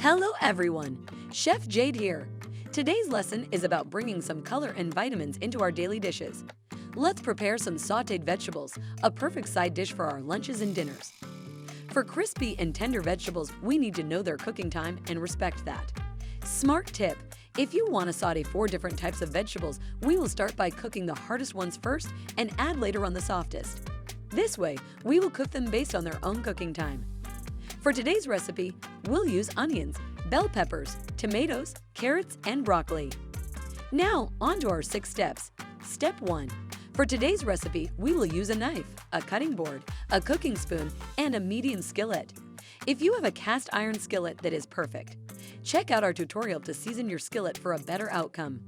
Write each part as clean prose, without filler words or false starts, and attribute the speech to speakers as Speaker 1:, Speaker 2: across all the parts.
Speaker 1: Hello everyone, Chef Jade here. Today's lesson is about bringing some color and vitamins into our daily dishes. Let's prepare some sautéed vegetables, a perfect side dish for our lunches and dinners. For crispy and tender vegetables, we need to know their cooking time and respect that. Smart tip: if you want to saute 4 different types of vegetables, we will start by cooking the hardest ones first and add later on the softest. This way, we will cook them based on their own cooking time. For today's recipe, we'll use onions, bell peppers, tomatoes, carrots, and broccoli. Now, on to our 6 steps. Step 1. For today's recipe, we will use a knife, a cutting board, a cooking spoon, and a medium skillet. If you have a cast iron skillet, that is perfect. Check out our tutorial to season your skillet for a better outcome.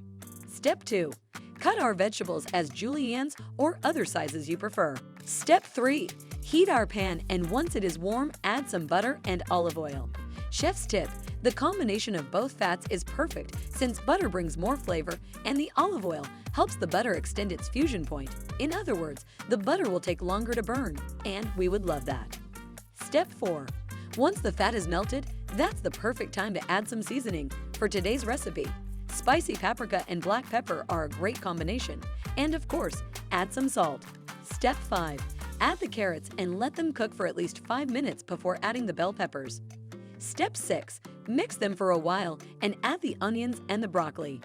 Speaker 1: Step 2. Cut our vegetables as juliennes or other sizes you prefer. Step 3. Heat our pan, and once it is warm, add some butter and olive oil. Chef's tip: the combination of both fats is perfect since butter brings more flavor and the olive oil helps the butter extend its fusion point. In other words, the butter will take longer to burn, and we would love that. Step 4. Once the fat is melted, that's the perfect time to add some seasoning. For today's recipe, spicy paprika and black pepper are a great combination, and of course, add some salt. Step 5. Add the carrots and let them cook for at least 5 minutes before adding the bell peppers. Step 6. Mix them for a while and add the onions and the broccoli.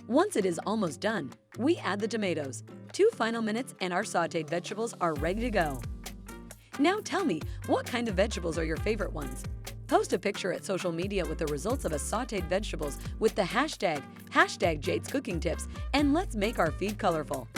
Speaker 1: Once it is almost done, we add the tomatoes. 2 final minutes and our sautéed vegetables are ready to go. Now tell me, what kind of vegetables are your favorite ones? Post a picture at social media with the results of a sautéed vegetables with the hashtag Jade's Cooking Tips, and let's make our feed colorful.